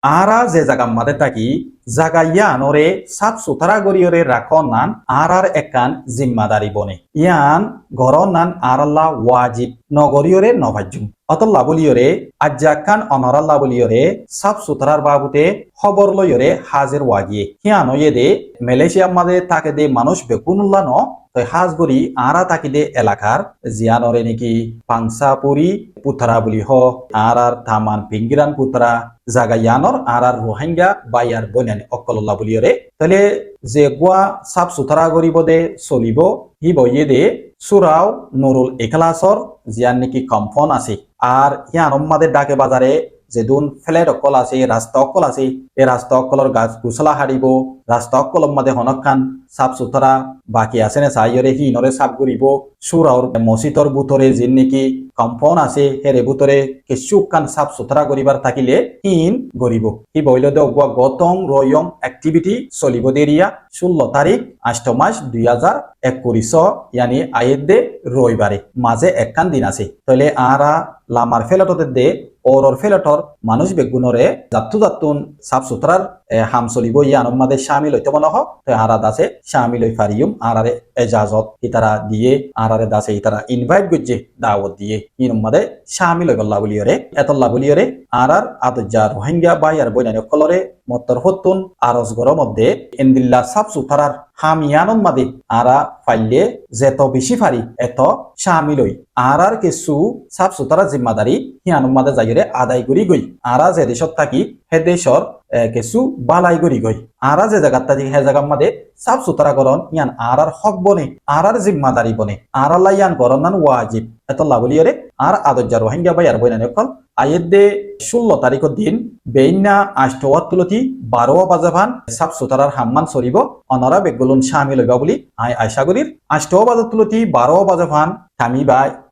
আরা যে জায়গা মাঝে থাকি জাগা ইয়ানরে সাফ সুতরা গরিয়রে রাখন নান আর একান জিম্মাদারি বনে ইয়ান গরন নান আরাল্লাহ ওয়াজিব নগরীয়রে নভাজ্যুম অতল্লা বলিয়রে আজ্জাকান অনরাল্লা বলিয়রে সাফ সুতরার বাবুতে খবর লইয়রে হাজির ওয়াগিয়ে হিয়ানো দে মালয়েশিয়া মাঝে থাকে দে মানুষ বেকুনুল্লা ন তো হাজগরি আরা তাকিদে এলাকার জিয়ানরে নাকি পাংসাপুরি পুতরা বলি হ আর থামান পিঙ্গিরান পুতরা জাগা ইয়ানর আর রোহিঙ্গা বাইয়ার বন্যানি অকল্লা বলিয়রে তাহলে যে গোয়া সাফ সুতরা গরিব দে চলিব হি বইয়ে দে সুরাও নুরুল ইখলাসর জিয়ান নাকি কম্ফন আছে আর ইয়ান আমাদের ডাকে বাজারে যেদুন ফ্লেট অকল আছে রাস্তা অকল আছে এই রাস্তা অকলর গাছ গুছলা হারিব রাস্তা অকলর মাঝে হনকান সাফ সুতরা বাকি আছে না চাইরে হিনরে সাফ করিব সুরাওর মসজিদর বুতরে যিন নাকি কম্পন আছে হেরে বুতরে কিছুকান সাফ সুতরা করিবার থাকিলে হিন গরিব হি বইল দে গতং রয়ং অ্যাক্টিভিটি চলিব দেরিয়া 16 তারিখ 8 মাস 2021 ইয়ানি আয়ের দে রবিবারে মাঝে একখান দিন আছে তাহলে আরা লামার ফেলটতে দে ওরর ফেলটর মানুষ বেগুনরে জাতুন সাফ সুতরার হাম চলিব ইয়ান মাঝে শামিল হইতে মনে হয় তো আরা দাসে শামিল হই ফারিয়ুম আরারে এজাজত ইতারা দিয়ে আরারে দাসে ইতারা ইনভাইট গজ্জে দাওয়াত দিয়ে ইন মাঝে শামিল হই গল্লা বলিয়রে এতল্লা বলিয়রে আরার আদজা রোহিঙ্গা বাইয়ার বইনানি কলরে মত্তর হতুন আরজ গর মধ্যে ইন্দিল্লা সাফ সুতরার হামিয়ানন মাদে আরা ফাইলে যেত বেশি ফারি এত শামিল হই আর কিছু সাফ সুতরা জিম্মাদারি হিয়ানন মাদে যাইরে আদায় করি গই আরা যে দেশত থাকি হে দেশর কিছু বালাই করি গই আরা যে জায়গাত থাকি হে জায়গার মাদে সাফ সুতরা করন ইয়ান আর হক বনে আর জিম্মাদারি বনে আর আল্লাহ ইয়ান করন নান ওয়াজিব এত লাভলিয়রে আর আদজ্জা রোহিঙ্গা বাইয়ার বইনানি কল আয়েদে 16 তারিখের দিন বেইনা 8 তুলতি 12 বাজাভান সাফ সুতরার হাম্মান সরিব অনরা বেগুলুন শামিল হইবা বলি আশা করির 8 বাজার তুলতি 12 বাজাভান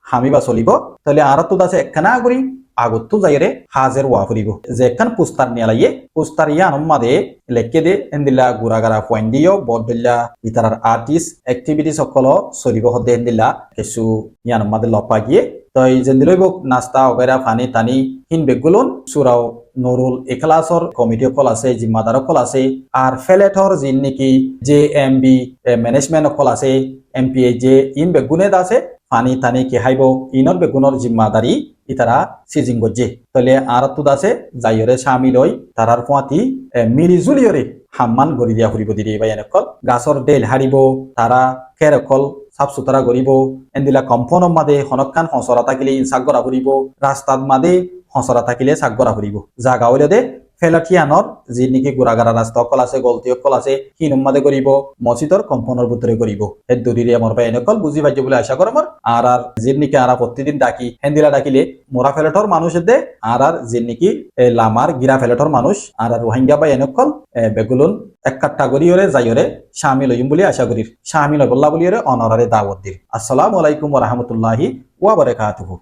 হামিবা চলিব তাহলে আর তো আছে একখানা করি আগত যাইরে হাজের ওয়া ফুরিব যে একখান পোস্টার নিয়ে লাইয়ে পোস্টার ইয়ান মাদে লেখকে দে এন্দিলা গুড়াগাড়া পয়েন্ট দিও বদলা ইতারার আর্টিস্ট অ্যাক্টিভিটি সকল চলিব হতে এন্দিলা কিছু ইয়ান মাদে লপা গিয়ে তই যেন্দিলইব নাস্তা ওগেরা ফানি টানি হিন বেগুলন সুরাও নুরুল ইখলাসর কমিটি কল আছে জিম্মাদার কল আছে আর ফেলেটর জিন নাকি যে এমবি ম্যানেজমেন্ট কল আছে এমপিএ যে ইন বেগুনে আছে ফানি টানি কে হাইব ইনর বেগুনর জিম্মাদারি ইতারা সিজিং গজ্জে তাহলে আর তুদ আছে যাইরে শামিল হই তারার পোয়াতি মিলি জুলিয়রে হাম্মান গড়ি দিয়া ফুরিব দিদি বাইয়ান কল গাছর ডেল হারিব তারা খের কল সাফ সুতরা করিব এন্দিলা কম্পন মাদে হনকান হসরা থাকিলে ইনসাক গড়া ফুরিব রাস্তাত মাদে হসরা থাকিলে সাক গড়া ফুরিব জাগা হইলে দে ফেলাটিয়ানর যে নাকি গুড়াগাড়া রাস্তা অকল আছে গলতি অকল আছে হিনুম মাদে করিব মসজিদর কম্পনের ভিতরে করিব এর দূরিরে আমার ভাই এনেকল বুঝি পাইছে বলে আশা করম আর যে নাকি আর প্রতিদিন ডাকি হেন্দিলা ডাকিলে মোরা ফেলেটর মানুষের দে আর যে নাকি লামার গিরা ফেলেটর মানুষ আর রোহিঙ্গা বা এনেকল বেগুলুন এক কাট্টা করিওরে যাইরে শামিল হইম বলে আশা করি শামিল হবল্লা বলিওরে অনরারে দাওয়াত দিল। আসসালামু আলাইকুম ওয়া রাহমাতুল্লাহি ওয়া বারাকাতুহু।